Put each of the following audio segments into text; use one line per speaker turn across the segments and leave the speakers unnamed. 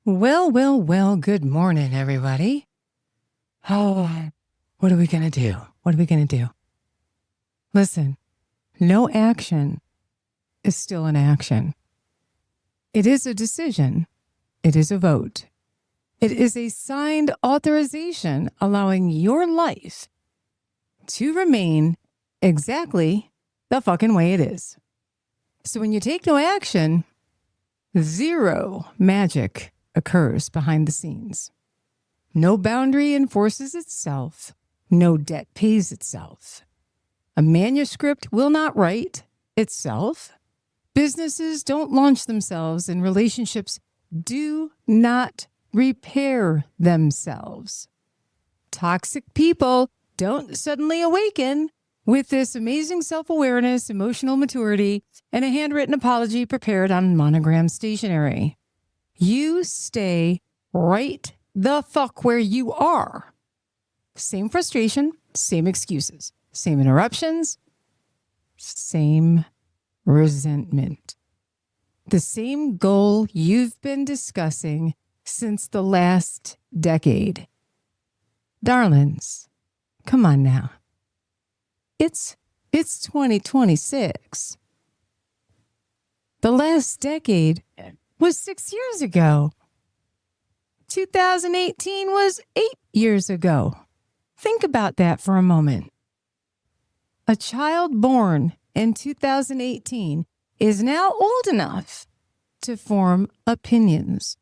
Well, good morning, everybody. Oh, what are we going to do? What are we going to do? Listen, no action is still an action. It is a decision. It is a vote. It is a signed authorization allowing your life to remain exactly the fucking way it is. So when you take no action, zero magic occurs behind the scenes. No boundary enforces itself. No debt pays itself. A manuscript will not write itself. Businesses don't launch themselves, and relationships do not repair themselves. Toxic people don't suddenly awaken with this amazing self-awareness, emotional maturity, and a handwritten apology prepared on monogrammed stationery. You stay right the fuck where you are. Same frustration, same excuses, same interruptions, same resentment. The same goal you've been discussing since the last decade. Darlings, come on now. It's 2026. The last decade was 6 years ago. 2018 was 8 years ago. Think about that for a moment. A child born in 2018 is now old enough to form opinions,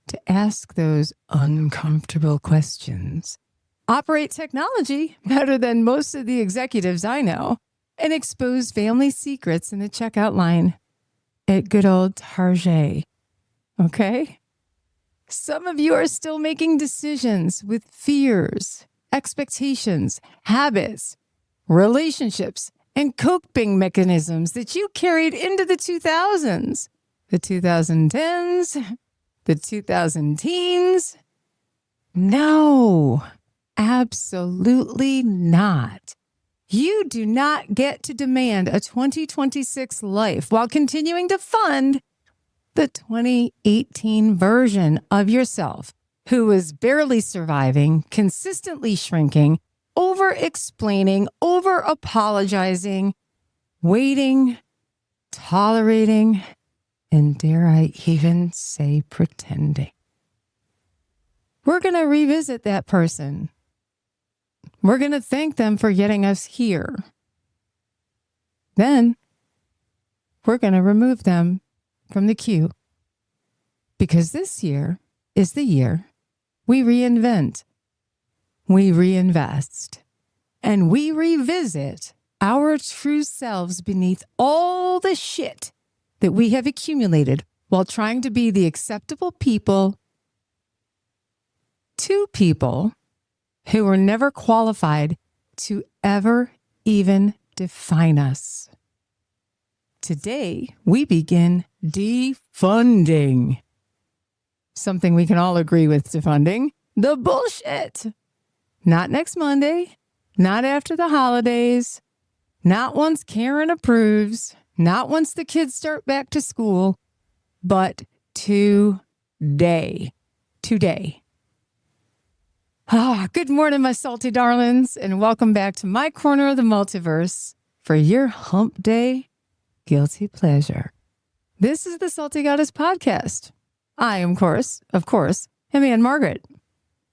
to ask those uncomfortable questions, operate technology better than most of the executives I know, and expose family secrets in the checkout line at good old Target. Okay? Some of you are still making decisions with fears, expectations, habits, relationships, and coping mechanisms that you carried into the 2000s, the 2010s, the 2010s. No, absolutely not. You do not get to demand a 2026 life while continuing to fund the 2018 version of yourself, who is barely surviving, consistently shrinking, over-explaining, over-apologizing, waiting, tolerating, and dare I even say pretending. We're going to revisit that person. We're going to thank them for getting us here. Then we're going to remove them from the queue, because this year is the year we reinvent, we reinvest, and we revisit our true selves beneath all the shit that we have accumulated while trying to be the acceptable people to people who were never qualified to ever even define us. Today, we begin defunding. Something we can all agree with: defunding the bullshit. Not next Monday, not after the holidays, not once Karen approves, not once the kids start back to school, but today. Today. Good morning, my salty darlings, and welcome back to my corner of the multiverse for your hump day guilty pleasure. This is the Salty Goddess Podcast. I am, of course, am Margaret,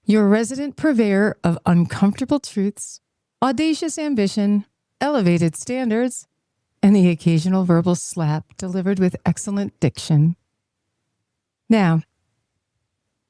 your resident purveyor of uncomfortable truths, audacious ambition, elevated standards, and the occasional verbal slap delivered with excellent diction. Now,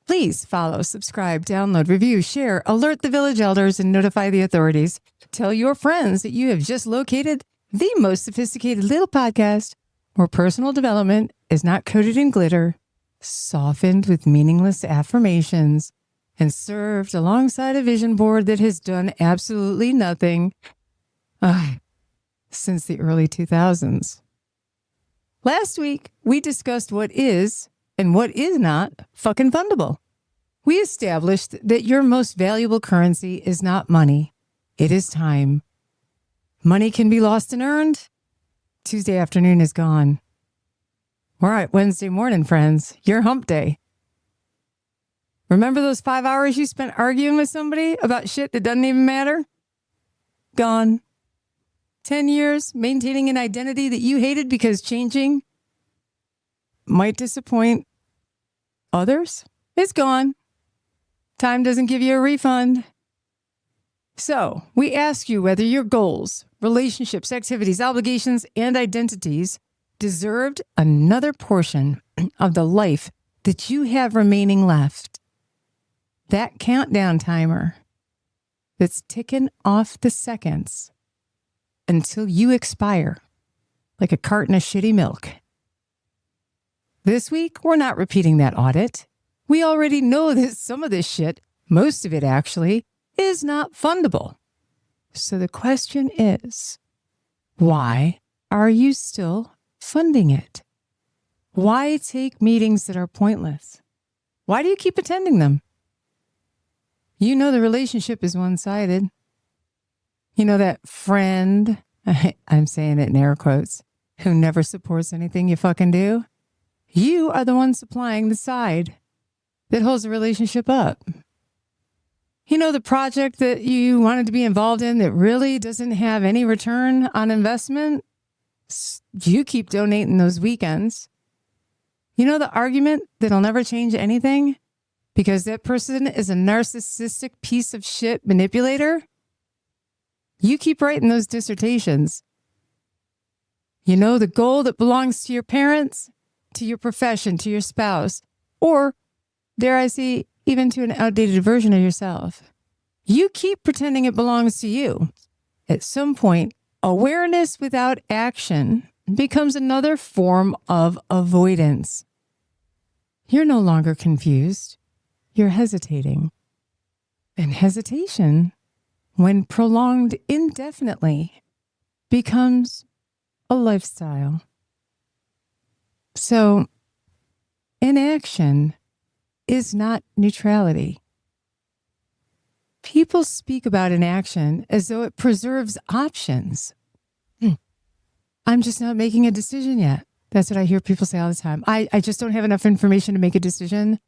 please follow, subscribe, download, review, share, alert the village elders, and notify the authorities. Tell your friends that you have just located the most sophisticated little podcast where personal development is not coated in glitter, softened with meaningless affirmations, and served alongside a vision board that has done absolutely nothing since the early 2000s. Last week, we discussed what is and what is not fucking fundable. We established that your most valuable currency is not money. It is time. Money can be lost and earned. Tuesday afternoon is gone. All right, Wednesday morning, friends, your hump day. Remember those 5 hours you spent arguing with somebody about shit that doesn't even matter? Gone. 10 years maintaining an identity that you hated because changing might disappoint others? It's gone. Time doesn't give you a refund. So we ask you whether your goals, relationships, activities, obligations, and identities deserved another portion of the life that you have remaining left. That countdown timer that's ticking off the seconds until you expire like a carton of shitty milk. This week, we're not repeating that audit. We already know that some of this shit, most of it actually, is not fundable. So the question is, why are you still funding it? Why take meetings that are pointless? Why do you keep attending them? You know the relationship is one-sided. You know that friend, I'm saying it in air quotes, who never supports anything you fucking do? You are the one supplying the side that holds the relationship up. You know the project that you wanted to be involved in that really doesn't have any return on investment? You keep donating those weekends. You know the argument that'll never change anything because that person is a narcissistic piece of shit manipulator? You keep writing those dissertations. You know the goal that belongs to your parents, to your profession, to your spouse, or, dare I say, even to an outdated version of yourself. You keep pretending it belongs to you. At some point, awareness without action becomes another form of avoidance. You're no longer confused. You're hesitating. And hesitation, when prolonged indefinitely, becomes a lifestyle. So, inaction is not neutrality. People speak about inaction as though it preserves options. I'm just not making a decision yet. That's what I hear people say all the time. I just don't have enough information to make a decision.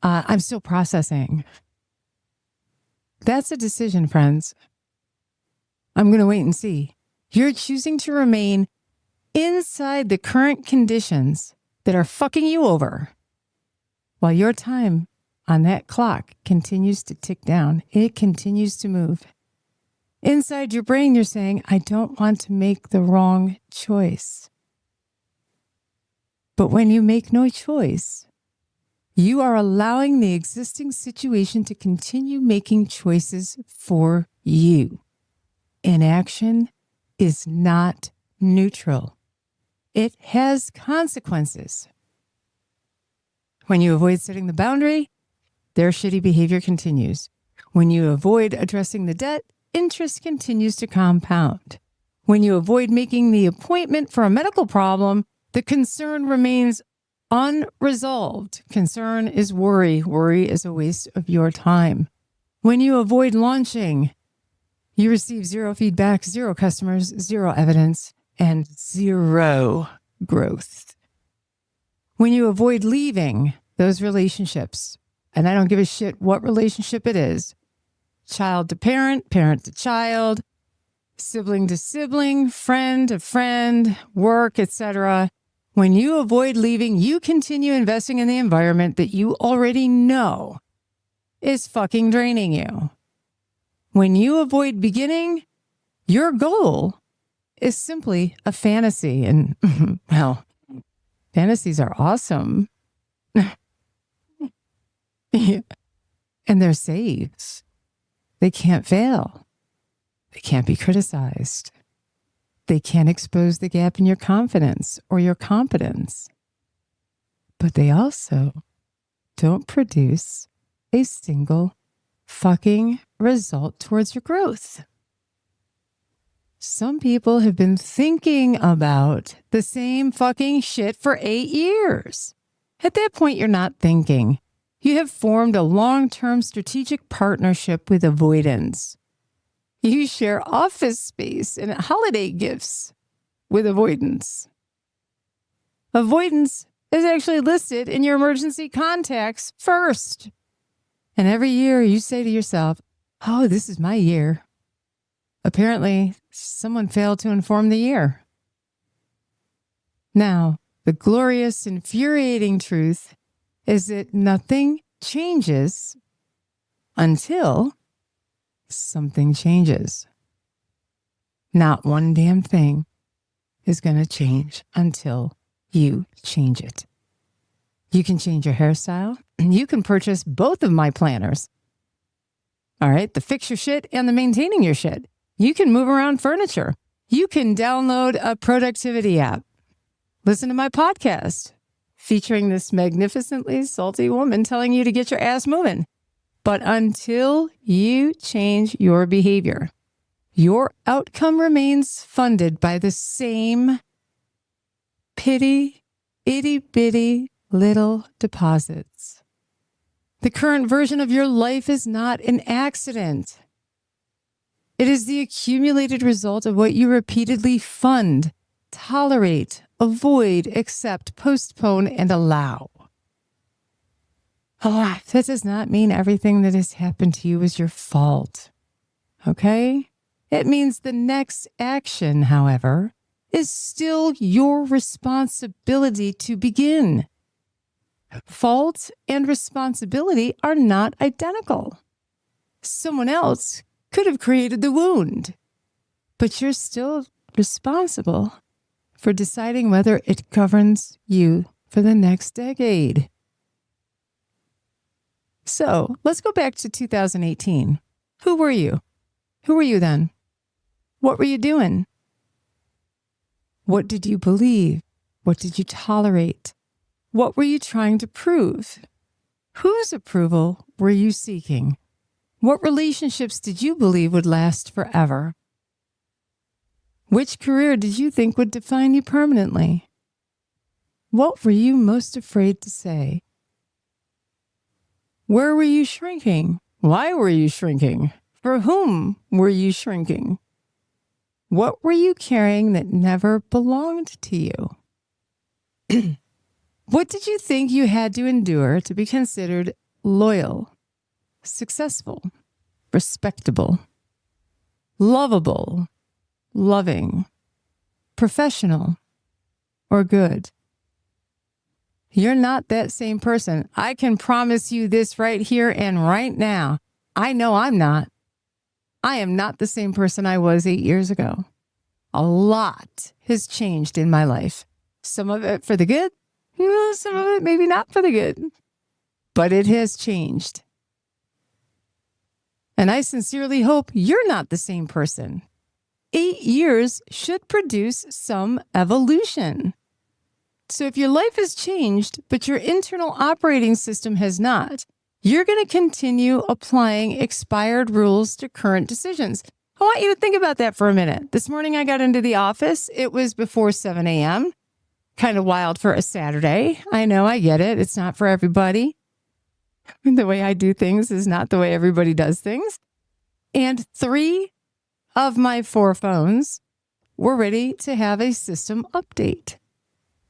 I'm still processing. That's a decision, friends. I'm going to wait and see. You're choosing to remain inside the current conditions that are fucking you over while your time on that clock continues to tick down. It continues to move. Inside your brain, you're saying, I don't want to make the wrong choice. But when you make no choice, you are allowing the existing situation to continue making choices for you. Inaction is not neutral. It has consequences. When you avoid setting the boundary, their shitty behavior continues. When you avoid addressing the debt, interest continues to compound. When you avoid making the appointment for a medical problem, the concern remains unresolved. Concern is worry. Worry is a waste of your time. When you avoid launching, you receive zero feedback, zero customers, zero evidence, and zero growth. When you avoid leaving those relationships, and I don't give a shit what relationship it is, child to parent, parent to child, sibling to sibling, friend to friend, work, etc. When you avoid leaving, you continue investing in the environment that you already know is fucking draining you. When you avoid beginning, your goal is simply a fantasy. And, well, fantasies are awesome. And they're safe. They can't fail. They can't be criticized. They can't expose the gap in your confidence or your competence. But they also don't produce a single fucking result towards your growth. Some people have been thinking about the same fucking shit for 8 years. At that point, you're not thinking. You have formed a long-term strategic partnership with avoidance. You share office space and holiday gifts with avoidance. Avoidance is actually listed in your emergency contacts first. And every year you say to yourself, oh, this is my year. Apparently, someone failed to inform the year. Now, the glorious, infuriating truth is that nothing changes until something changes. Not one damn thing is going to change until you change it. You can change your hairstyle, and you can purchase both of my planners. All right, the fix your shit and the maintaining your shit. You can move around furniture. You can download a productivity app. Listen to my podcast featuring this magnificently salty woman telling you to get your ass moving. But until you change your behavior, your outcome remains funded by the same itty-bitty little deposits. The current version of your life is not an accident. It is the accumulated result of what you repeatedly fund, tolerate, avoid, accept, postpone, and allow. Oh, that does not mean everything that has happened to you is your fault. Okay? It means the next action, however, is still your responsibility to begin. Fault and responsibility are not identical. Someone else could have created the wound, but you're still responsible for deciding whether it governs you for the next decade. So let's go back to 2018. Who were you? Who were you then? What were you doing? What did you believe? What did you tolerate? What were you trying to prove? Whose approval were you seeking? What relationships did you believe would last forever? Which career did you think would define you permanently? What were you most afraid to say? Where were you shrinking? Why were you shrinking? For whom were you shrinking? What were you carrying that never belonged to you? What did you think you had to endure to be considered loyal, successful, respectable, lovable, loving, professional, or good? You're not that same person. I can promise you this right here and right now. I know I'm not. I am not the same person I was 8 years ago. A lot has changed in my life. Some of it for the good, some of it maybe not for the good, but it has changed. And I sincerely hope you're not the same person. 8 years should produce some evolution. So if your life has changed, but your internal operating system has not, you're going to continue applying expired rules to current decisions. I want you to think about that for a minute. This morning I got into the office. It was before 7 a.m. Kind of wild for a Saturday. I know, I get it. It's not for everybody. The way I do things is not the way everybody does things. And 3 of my 4 phones were ready to have a system update.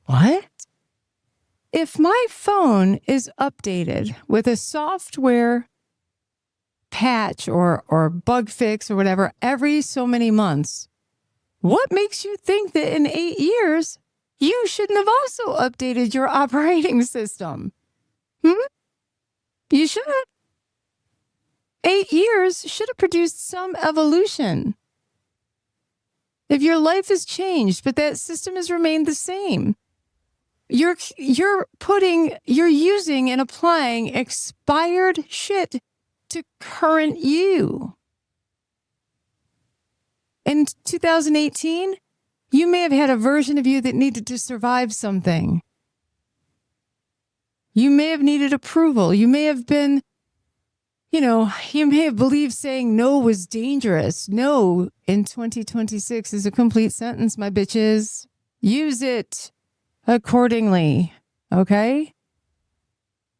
What? If my phone is updated with a software patch or bug fix or whatever every so many months, what makes you think that in 8 years, you shouldn't have also updated your operating system? You should. 8 years should have produced some evolution. If your life has changed, but that system has remained the same, you're using and applying expired shit to current you. In 2018, you may have had a version of you that needed to survive something. You may have needed approval. You may have been, you may have believed saying no was dangerous. No in 2026 is a complete sentence, my bitches. Use it accordingly, okay?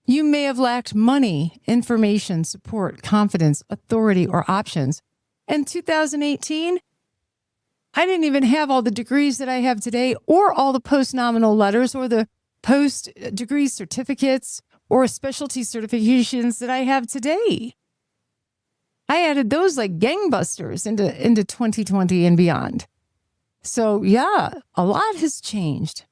You may have lacked money, information, support, confidence, authority, or options. In 2018, I didn't even have all the degrees that I have today or all the post-nominal letters or the post-degree certificates or specialty certifications that I have today. I added those like gangbusters into 2020 and beyond. So yeah, a lot has changed.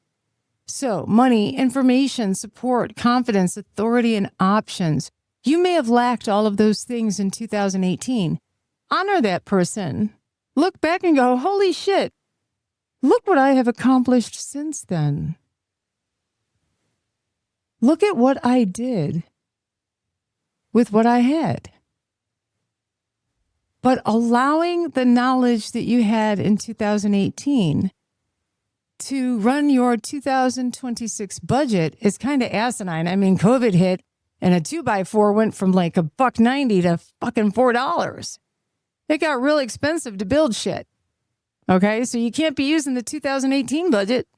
So money, information, support, confidence, authority, and options. You may have lacked all of those things in 2018. Honor that person. Look back and go, holy shit, look what I have accomplished since then. Look at what I did with what I had. But allowing the knowledge that you had in 2018 to run your 2026 budget is kind of asinine. I mean, COVID hit and a 2x4 went from like $1.90 to fucking $4. It got real expensive to build shit. Okay, so you can't be using the 2018 budget.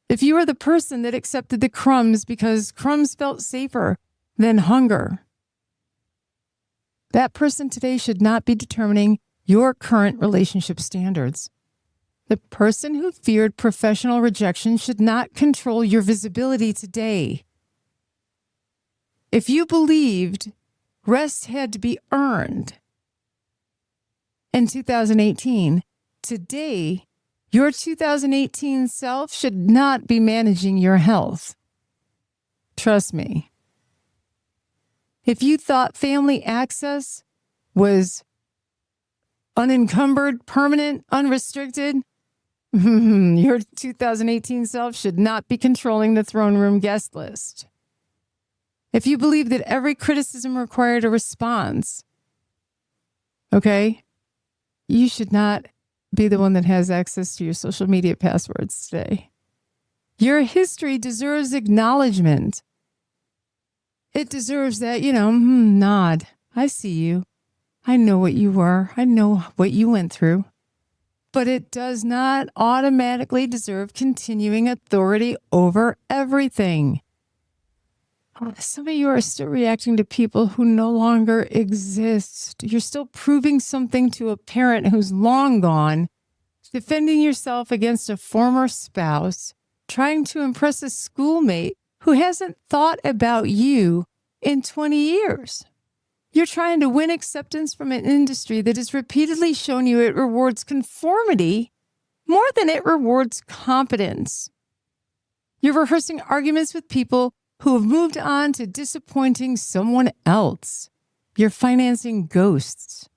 If you were the person that accepted the crumbs because crumbs felt safer than hunger, that person today should not be determining your current relationship standards. The person who feared professional rejection should not control your visibility today. If you believed rest had to be earned in 2018, today, your 2018 self should not be managing your health. Trust me. If you thought family access was unencumbered, permanent, unrestricted, your 2018 self should not be controlling the throne room guest list. If you believe that every criticism required a response, okay, you should not be the one that has access to your social media passwords today. Your history deserves acknowledgement. It deserves that, nod. I see you. I know what you were. I know what you went through. But it does not automatically deserve continuing authority over everything. Some of you are still reacting to people who no longer exist. You're still proving something to a parent who's long gone, defending yourself against a former spouse, trying to impress a schoolmate who hasn't thought about you in 20 years. You're trying to win acceptance from an industry that has repeatedly shown you it rewards conformity more than it rewards competence. You're rehearsing arguments with people who have moved on to disappointing someone else. You're financing ghosts.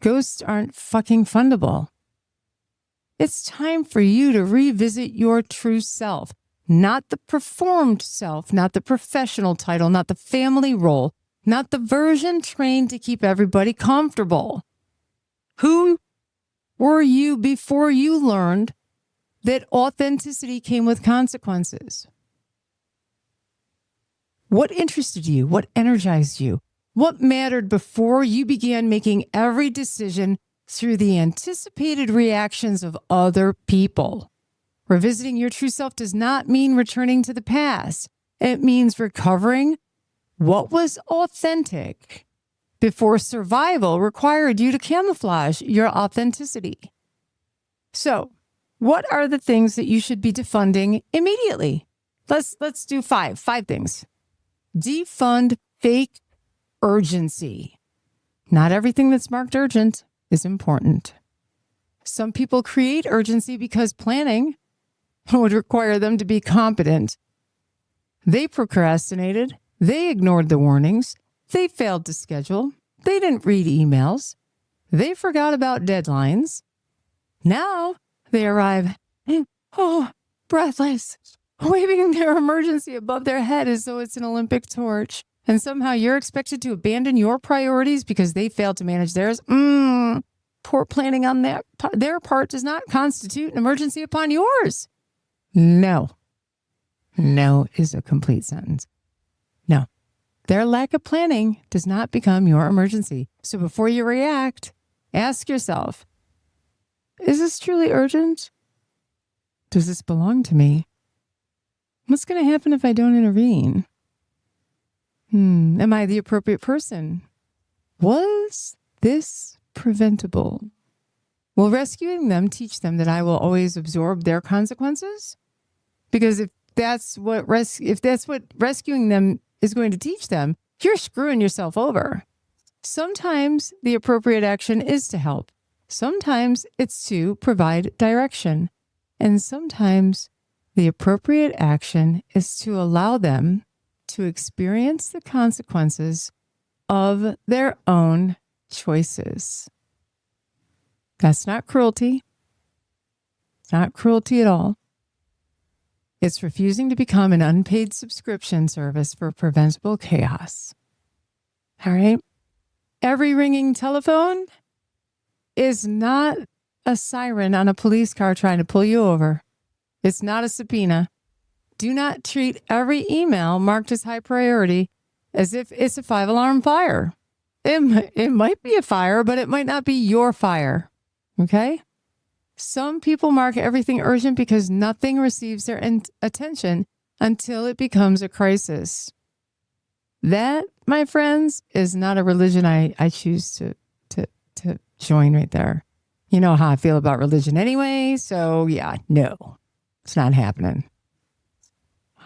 Ghosts aren't fucking fundable. It's time for you to revisit your true self, not the performed self, not the professional title, not the family role, not the version trained to keep everybody comfortable. Who were you before you learned that authenticity came with consequences? What interested you? What energized you? What mattered before you began making every decision through the anticipated reactions of other people? Revisiting your true self does not mean returning to the past. It means recovering what was authentic before survival required you to camouflage your authenticity. So, what are the things that you should be defunding immediately? Let's do five things. Defund fake urgency. Not everything that's marked urgent is important. Some people create urgency because planning would require them to be competent. They procrastinated. They ignored the warnings. They failed to schedule. They didn't read emails. They forgot about deadlines. Now they arrive, breathless, waving their emergency above their head as though it's an Olympic torch. And somehow you're expected to abandon your priorities because they failed to manage theirs. Poor planning on their part does not constitute an emergency upon yours. No. No is a complete sentence. No. Their lack of planning does not become your emergency. So before you react, ask yourself, is this truly urgent? Does this belong to me? What's going to happen if I don't intervene? Am I the appropriate person? Was this preventable? Will rescuing them teach them that I will always absorb their consequences? Because if that's what if that's what rescuing them is going to teach them, you're screwing yourself over. Sometimes the appropriate action is to help. Sometimes it's to provide direction. And sometimes the appropriate action is to allow them to experience the consequences of their own choices. That's not cruelty. It's not cruelty at all. It's refusing to become an unpaid subscription service for preventable chaos. All right? Every ringing telephone is not a siren on a police car trying to pull you over. It's not a subpoena. Do not treat every email marked as high priority as if it's a 5-alarm fire. It might be a fire, but it might not be your fire. Okay? Some people mark everything urgent because nothing receives their attention until it becomes a crisis. That, my friends, is not a religion I choose to join right there. You know how I feel about religion anyway, so yeah, no, it's not happening.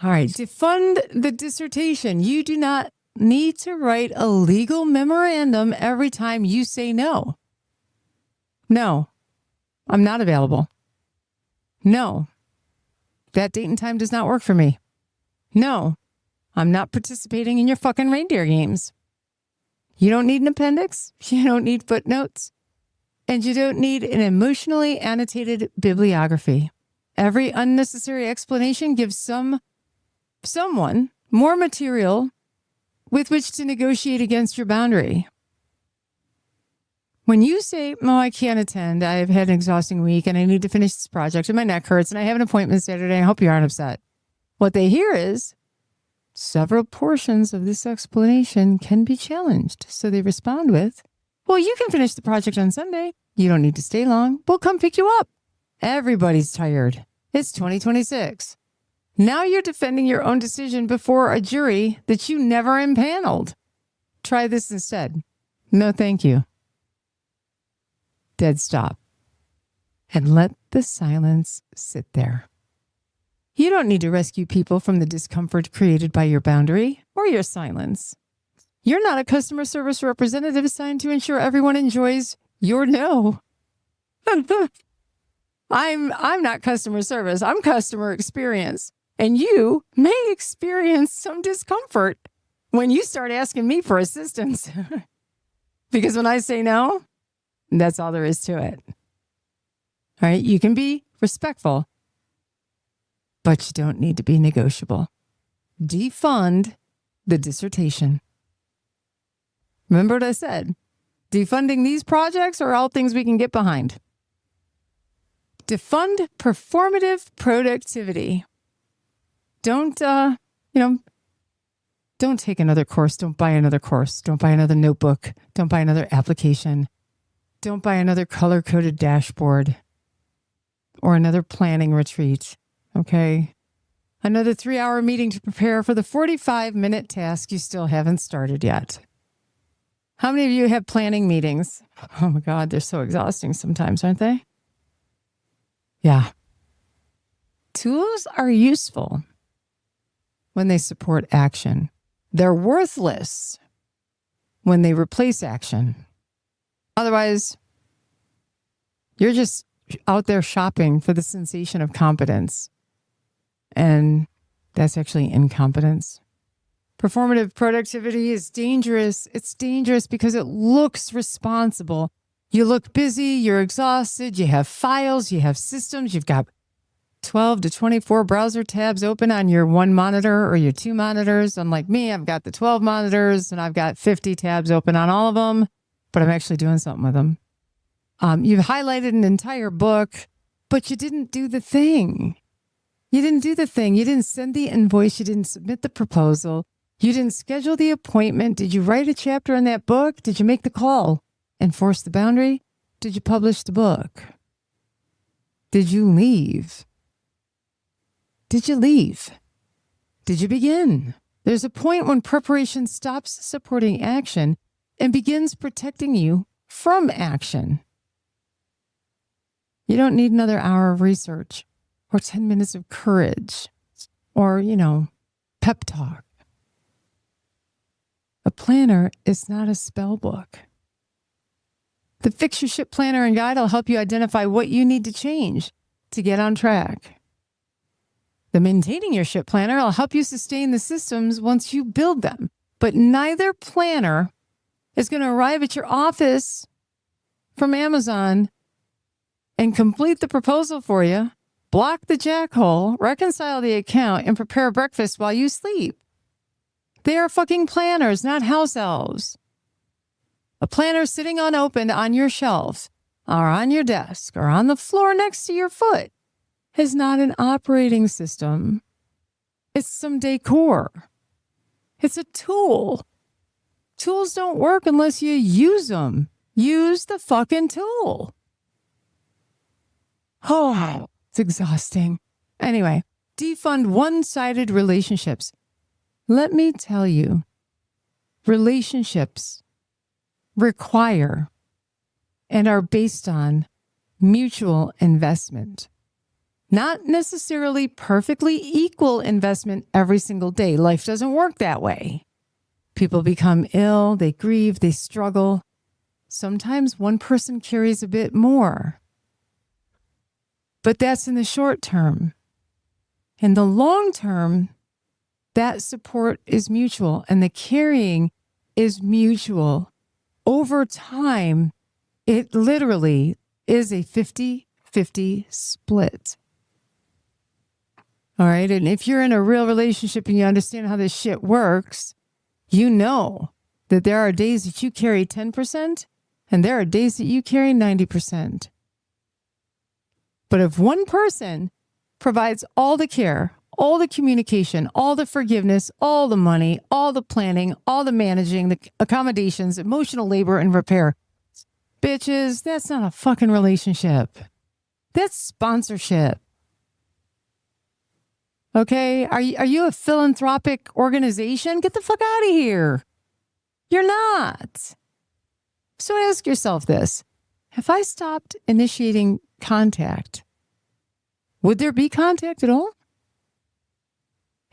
All right, defund the dissertation. You do not need to write a legal memorandum every time you say no. No, I'm not available. No, that date and time does not work for me. No, I'm not participating in your fucking reindeer games. You don't need an appendix. You don't need footnotes. And you don't need an emotionally annotated bibliography. Every unnecessary explanation gives someone more material with which to negotiate against your boundary. When you say, "Oh, I can't attend. I've had an exhausting week and I need to finish this project and my neck hurts and I have an appointment Saturday. I hope you aren't upset." What they hear is, several portions of this explanation can be challenged. So they respond with, "Well, you can finish the project on Sunday. You don't need to stay long. We'll come pick you up." Everybody's tired. It's 2026. Now you're defending your own decision before a jury that you never impaneled. Try this instead. "No, thank you." Dead stop. And let the silence sit there. You don't need to rescue people from the discomfort created by your boundary or your silence. You're not a customer service representative assigned to ensure everyone enjoys your no. I'm not customer service. I'm customer experience. And you may experience some discomfort when you start asking me for assistance. Because when I say no, that's all there is to it. All right, you can be respectful, but you don't need to be negotiable. Defund the dissertation. Remember what I said? Defunding these projects are all things we can get behind. Defund performative productivity. Don't take another course. Don't buy another course. Don't buy another notebook. Don't buy another application. Don't buy another color-coded dashboard or another planning retreat. Okay? Another 3-hour meeting to prepare for the 45-minute task you still haven't started yet. How many of you have planning meetings? Oh my God, they're so exhausting sometimes, aren't they? Yeah. Tools are useful when they support action. They're worthless when they replace action. Otherwise, you're just out there shopping for the sensation of competence. And that's actually incompetence. Performative productivity is dangerous. It's dangerous because it looks responsible. You look busy, you're exhausted, you have files, you have systems, you've got 12 to 24 browser tabs open on your one monitor or your two monitors. Unlike me, I've got the 12 monitors and I've got 50 tabs open on all of them, but I'm actually doing something with them. You've highlighted an entire book, but you didn't do the thing. You didn't do the thing. You didn't send the invoice. You didn't submit the proposal. You didn't schedule the appointment. Did you write a chapter in that book? Did you make the call? Enforce the boundary? Did you publish the book? Did you leave? Did you leave? Did you begin? There's a point when preparation stops supporting action and begins protecting you from action. You don't need another hour of research or 10 minutes of courage. or, pep talk. A planner is not a spell book. The Fix Your Shit Planner and Guide will help you identify what you need to change to get on track. The Maintaining Your Shit Planner will help you sustain the systems once you build them. But neither planner is going to arrive at your office from Amazon and complete the proposal for you, block the jackhole, reconcile the account, and prepare breakfast while you sleep. They are fucking planners, not house elves. A planner sitting unopened on your shelf or on your desk or on the floor next to your foot is not an operating system. It's some decor. It's a tool. Tools don't work unless you use them. Use the fucking tool. Oh, it's exhausting. Anyway, defund one-sided relationships. Let me tell you, relationships require and are based on mutual investment. Not necessarily perfectly equal investment every single day. Life doesn't work that way. People become ill, they grieve, they struggle. Sometimes one person carries a bit more. But that's in the short term. In the long term, that support is mutual and the carrying is mutual. Over time, it literally is a 50-50 split. All right. And if you're in a real relationship and you understand how this shit works, you know that there are days that you carry 10% and there are days that you carry 90%. But if one person provides all the care, all the communication, all the forgiveness, all the money, all the planning, all the managing, the accommodations, emotional labor, and repair, bitches, that's not a fucking relationship. That's sponsorship. Okay, are you a philanthropic organization? Get the fuck out of here. You're not. So ask yourself this. If I stopped initiating contact, would there be contact at all?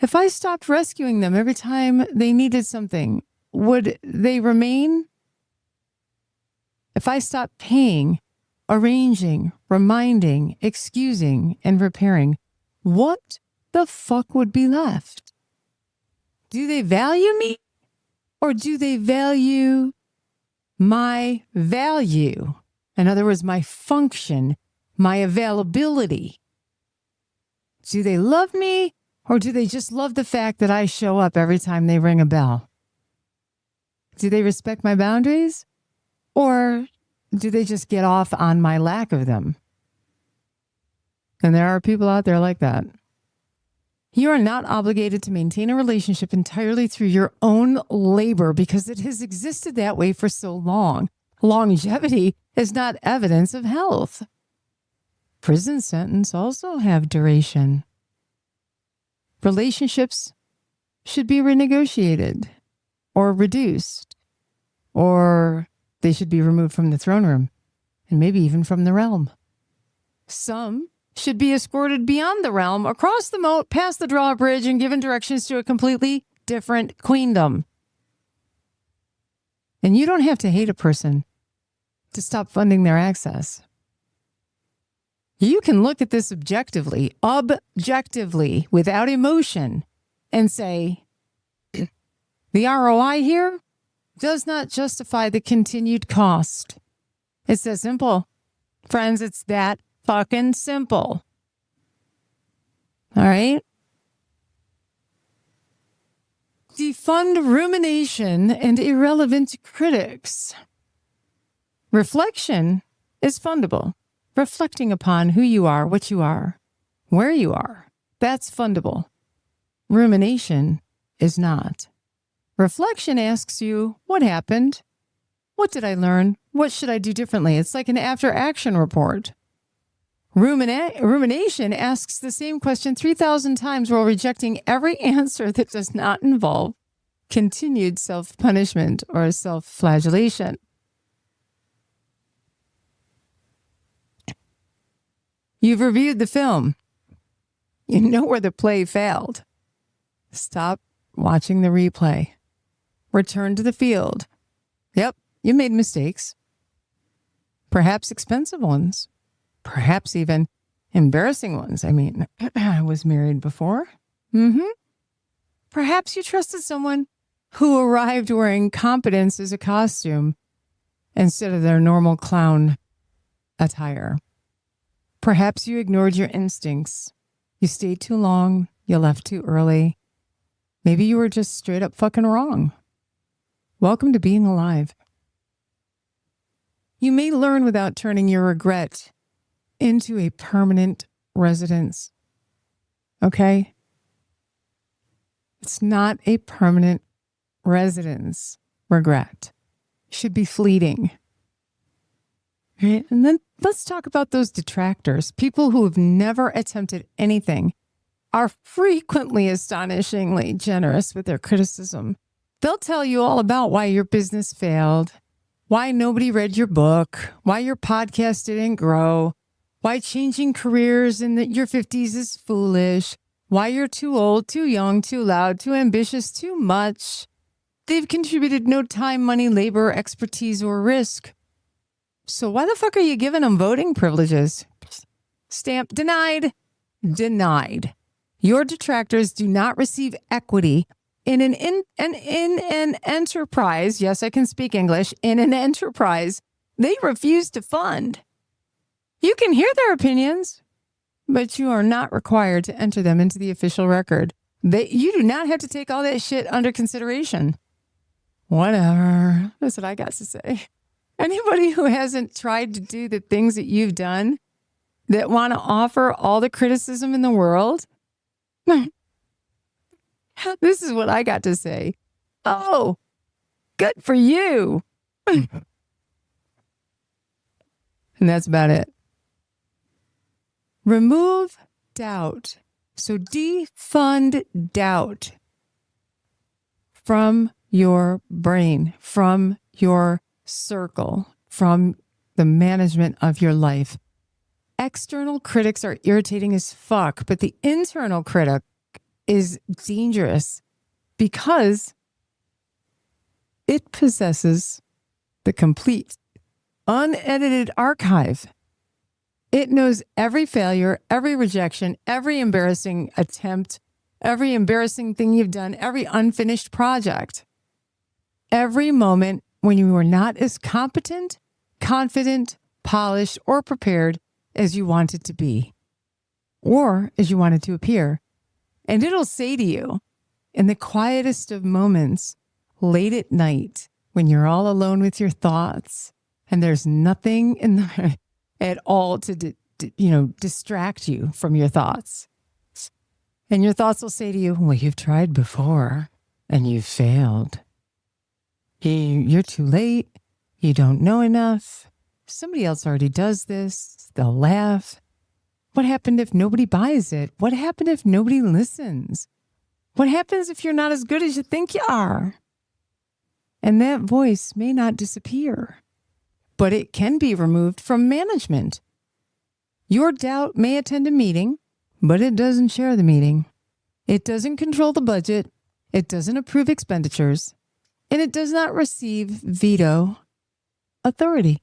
If I stopped rescuing them every time they needed something, would they remain? If I stopped paying, arranging, reminding, excusing, and repairing, what the fuck would be left? Do they value me or do they value my value? In other words, my function, my availability. Do they love me or do they just love the fact that I show up every time they ring a bell? Do they respect my boundaries or do they just get off on my lack of them? And there are people out there like that. You are not obligated to maintain a relationship entirely through your own labor because it has existed that way for so long. Longevity is not evidence of health. Prison sentences also have duration. Relationships should be renegotiated or reduced, or they should be removed from the throne room and maybe even from the realm. Some should be escorted beyond the realm, across the moat, past the drawbridge, and given directions to a completely different queendom. And you don't have to hate a person to stop funding their access. You can look at this objectively, without emotion, and say, the ROI here does not justify the continued cost. It's that simple. Friends, it's that fucking simple. All right? Defund rumination and irrelevant critics. Reflection is fundable. Reflecting upon who you are, what you are, where you are, that's fundable. Rumination is not. Reflection asks you, what happened? What did I learn? What should I do differently? It's like an after-action report. Rumination asks the same question 3,000 times while rejecting every answer that does not involve continued self-punishment or self-flagellation. You've reviewed the film. You know where the play failed. Stop watching the replay. Return to the field. Yep, you made mistakes. Perhaps expensive ones. Perhaps even embarrassing ones. I mean, I was married before. Perhaps you trusted someone who arrived wearing competence as a costume instead of their normal clown attire. Perhaps you ignored your instincts. You stayed too long. You left too early. Maybe you were just straight up fucking wrong. Welcome to being alive. You may learn without turning your regret into a permanent residence. Okay? It's not a permanent residence, regret. It should be fleeting. Right? And then let's talk about those detractors. People who have never attempted anything are frequently astonishingly generous with their criticism. They'll tell you all about why your business failed, why nobody read your book, why your podcast didn't grow, why changing careers in your 50s is foolish, why you're too old, too young, too loud, too ambitious, too much. They've contributed no time, money, labor, expertise, or risk. So why the fuck are you giving them voting privileges? Stamp denied. Denied. Your detractors do not receive equity in an enterprise. Yes, I can speak English. In an enterprise they refuse to fund. You can hear their opinions, but you are not required to enter them into the official record. You do not have to take all that shit under consideration. Whatever. That's what I got to say. Anybody who hasn't tried to do the things that you've done, that want to offer all the criticism in the world, this is what I got to say. Oh, good for you. And that's about it. Remove doubt. So defund doubt from your brain, from your circle, from the management of your life. External critics are irritating as fuck, but the internal critic is dangerous because it possesses the complete, unedited archive. It knows every failure, every rejection, every embarrassing attempt, every embarrassing thing you've done, every unfinished project, every moment when you were not as competent, confident, polished, or prepared as you wanted to be, or as you wanted to appear. And it'll say to you, in the quietest of moments, late at night, when you're all alone with your thoughts, and there's nothing in the at all to distract you from your thoughts. And your thoughts will say to you, well, you've tried before and you've failed. You're too late. You don't know enough. Somebody else already does this. They'll laugh. What happened if nobody buys it? What happened if nobody listens? What happens if you're not as good as you think you are? And that voice may not disappear, but it can be removed from management. Your doubt may attend a meeting, but it doesn't chair the meeting. It doesn't control the budget. It doesn't approve expenditures. And it does not receive veto authority.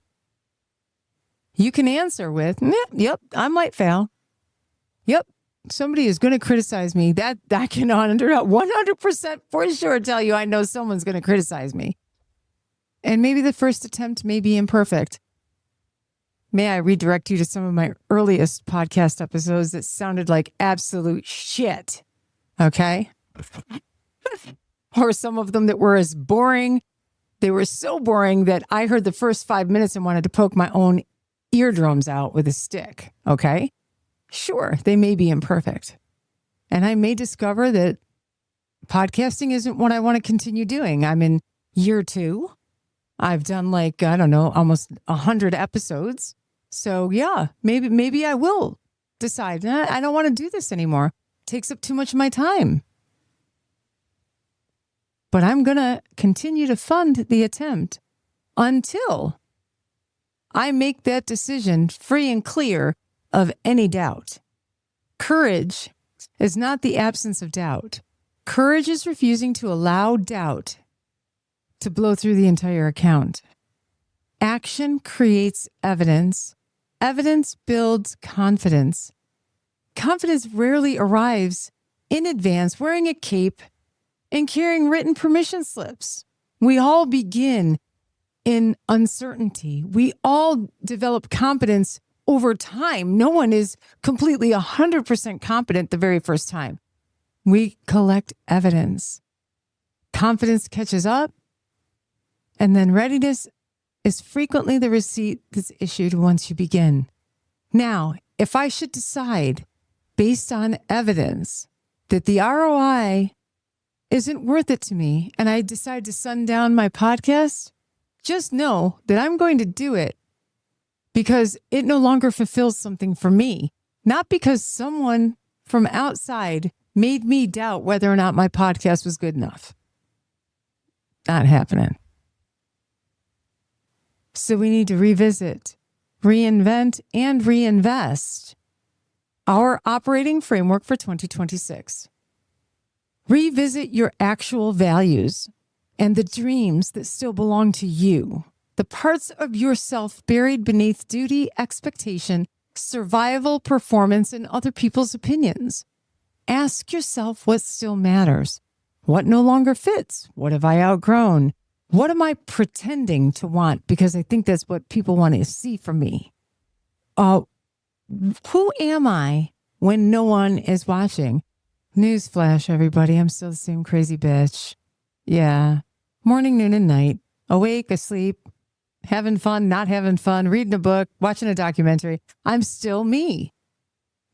You can answer with, yep, I might fail. Yep, somebody is going to criticize me. That I can 100% for sure tell you I know someone's going to criticize me. And maybe the first attempt may be imperfect. May I redirect you to some of my earliest podcast episodes that sounded like absolute shit, okay? Or some of them that were as boring. They were so boring that I heard the first 5 minutes and wanted to poke my own eardrums out with a stick, okay? Sure, they may be imperfect. And I may discover that podcasting isn't what I want to continue doing. I'm in year 2. I've done almost 100 episodes. So yeah, maybe I will decide, I don't want to do this anymore. It takes up too much of my time. But I'm going to continue to fund the attempt until I make that decision free and clear of any doubt. Courage is not the absence of doubt. Courage is refusing to allow doubt to blow through the entire account. Action creates evidence. Evidence builds confidence. Confidence rarely arrives in advance wearing a cape and carrying written permission slips. We all begin in uncertainty. We all develop confidence over time. No one is completely 100% competent the very first time. We collect evidence. Confidence catches up, and then readiness is frequently the receipt that's issued once you begin. Now, if I should decide based on evidence that the ROI isn't worth it to me and I decide to sundown my podcast, just know that I'm going to do it because it no longer fulfills something for me, not because someone from outside made me doubt whether or not my podcast was good enough. Not happening. So we need to revisit, reinvent, and reinvest our operating framework for 2026. Revisit your actual values and the dreams that still belong to you, the parts of yourself buried beneath duty, expectation, survival, performance, and other people's opinions. Ask yourself what still matters. What no longer fits? What have I outgrown? What am I pretending to want? Because I think that's what people want to see from me. Who am I when no one is watching? Newsflash, everybody. I'm still the same crazy bitch. Yeah. Morning, noon, and night. Awake, asleep, having fun, not having fun, reading a book, watching a documentary. I'm still me.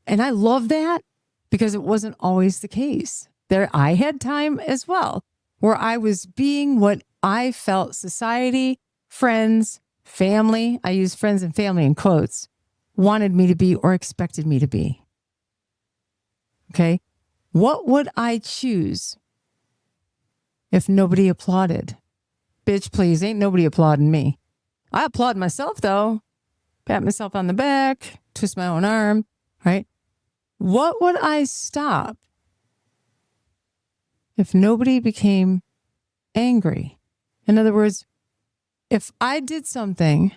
And I love that because it wasn't always the case. I had time as well where I was being what I felt society, friends, family, I use friends and family in quotes, wanted me to be or expected me to be. Okay? What would I choose if nobody applauded? Bitch, please, ain't nobody applauding me. I applaud myself, though. Pat myself on the back, twist my own arm, right? What would I stop if nobody became angry? In other words, if I did something,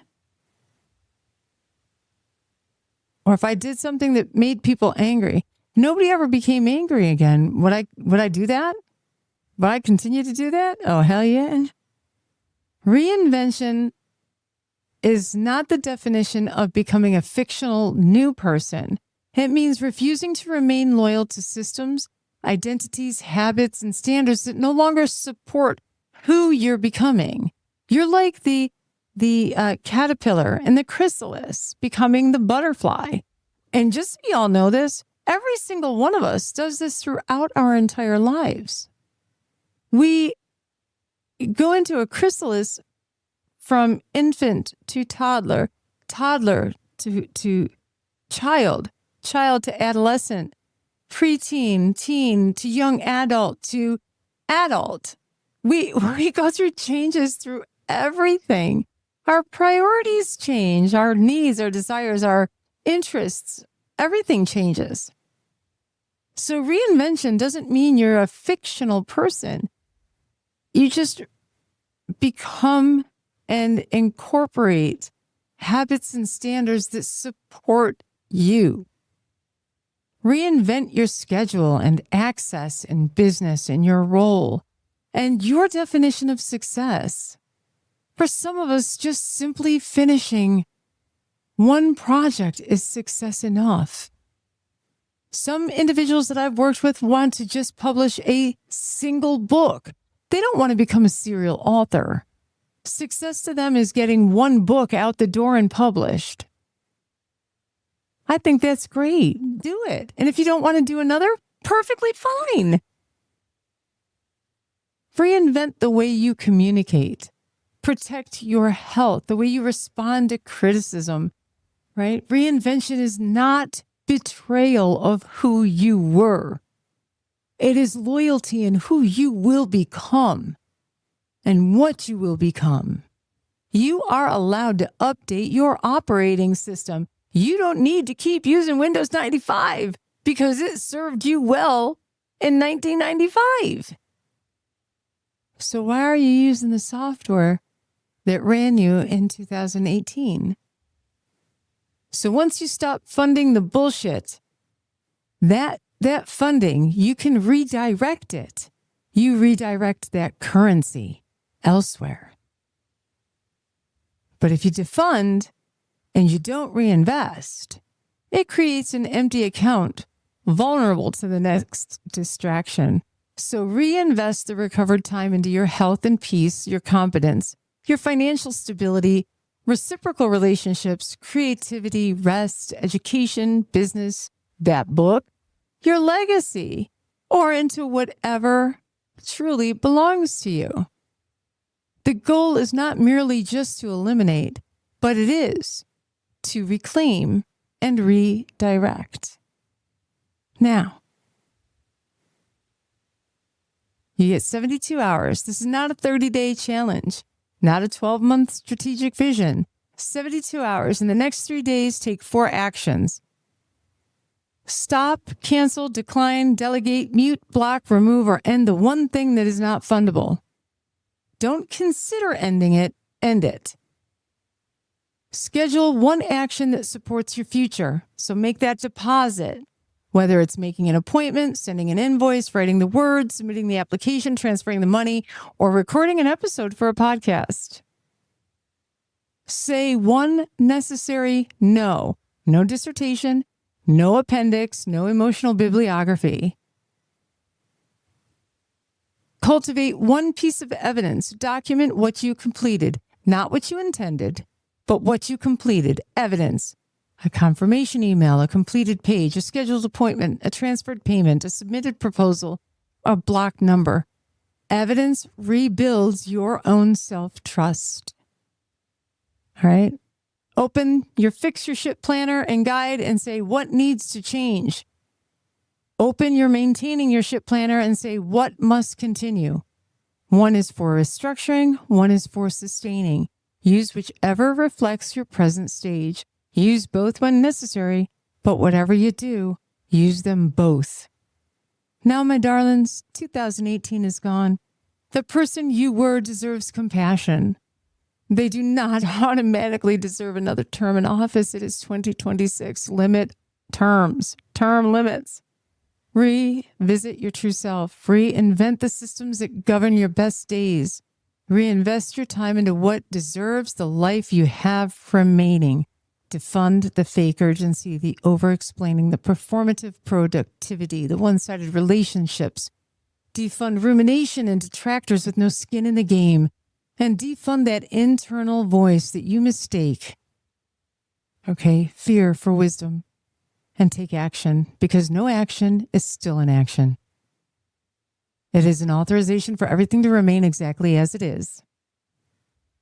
or if I did something that made people angry, nobody ever became angry again. Would I do that? Would I continue to do that? Oh, hell yeah. Reinvention is not the definition of becoming a fictional new person. It means refusing to remain loyal to systems, identities, habits, and standards that no longer support who you're becoming. You're like the caterpillar and the chrysalis becoming the butterfly. And just so you all know this, every single one of us does this throughout our entire lives. We go into a chrysalis from infant to toddler, toddler to child, child to adolescent, preteen, teen to young adult to adult. We go through changes through everything. Our priorities change, our needs, our desires, our interests, everything changes. So reinvention doesn't mean you're a fictional person. You just become and incorporate habits and standards that support you. Reinvent your schedule and access in business and your role and your definition of success. For some of us, just simply finishing one project is success enough. Some individuals that I've worked with want to just publish a single book. They don't want to become a serial author. Success to them is getting one book out the door and published. I think that's great. Do it. And if you don't want to do another, perfectly fine. Reinvent the way you communicate. Protect your health, the way you respond to criticism, right? Reinvention is not betrayal of who you were. It is loyalty in who you will become and what you will become. You are allowed to update your operating system. You don't need to keep using Windows 95 because it served you well in 1995. So why are you using the software that ran you in 2018? So once you stop funding the bullshit, that funding, you can redirect it. You redirect that currency elsewhere. But if you defund and you don't reinvest, it creates an empty account vulnerable to the next distraction. So reinvest the recovered time into your health and peace, your competence, your financial stability, reciprocal relationships, creativity, rest, education, business, that book, your legacy, or into whatever truly belongs to you. The goal is not merely just to eliminate, but it is to reclaim and redirect. Now, you get 72 hours. This is not a 30-day challenge, not a 12-month strategic vision. 72 hours. In the next 3 days, take 4 actions. Stop, cancel, decline, delegate, mute, block, remove, or end the one thing that is not fundable. Don't consider ending it, end it. Schedule one action that supports your future. So make that deposit, whether it's making an appointment, sending an invoice, writing the words, submitting the application, transferring the money, or recording an episode for a podcast. Say one necessary no. No dissertation, no appendix, no emotional bibliography. Cultivate one piece of evidence. Document what you completed, not what you intended, but what you completed. Evidence. A confirmation email, a completed page, a scheduled appointment, a transferred payment, a submitted proposal, a block number. Evidence rebuilds your own self-trust. All right? Open your Fix Your Shit planner and guide and say what needs to change. Open your Maintaining Your Shit planner and say what must continue. One is for restructuring, one is for sustaining. Use whichever reflects your present stage. Use both when necessary, but whatever you do, use them both. Now, my darlings, 2018 is gone. The person you were deserves compassion. They do not automatically deserve another term in office. It is 2026. Limit terms, term limits. Revisit your true self. Reinvent the systems that govern your best days. Reinvest your time into what deserves the life you have remaining. Defund the fake urgency, the over-explaining, the performative productivity, the one-sided relationships. Defund rumination and detractors with no skin in the game. And defund that internal voice that you mistake. Okay, fear for wisdom. And take action, because no action is still an action. It is an authorization for everything to remain exactly as it is.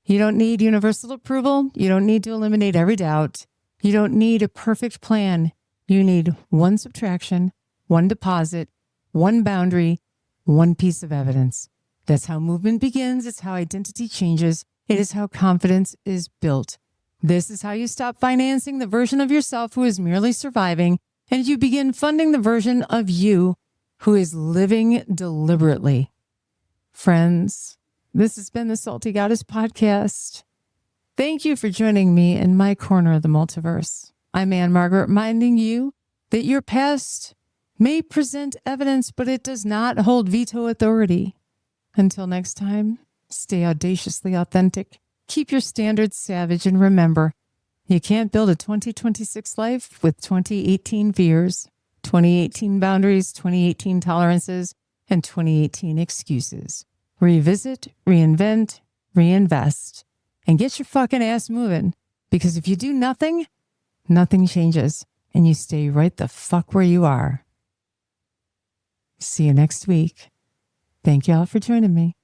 You don't need universal approval. You don't need to eliminate every doubt. You don't need a perfect plan. You need one subtraction, one deposit, one boundary, one piece of evidence. That's how movement begins. It's how identity changes. It is how confidence is built. This is how you stop financing the version of yourself who is merely surviving, and you begin funding the version of you who is living deliberately. Friends, this has been the Salty Goddess Podcast. Thank you for joining me in my corner of the multiverse. I'm Margaret, reminding you that your past may present evidence, but it does not hold veto authority. Until next time, stay audaciously authentic. Keep your standards savage, and remember, you can't build a 2026 life with 2018 fears, 2018 boundaries, 2018 tolerances, and 2018 excuses. Revisit, reinvent, reinvest, and get your fucking ass moving. Because if you do nothing, nothing changes, and you stay right the fuck where you are. See you next week. Thank y'all for joining me.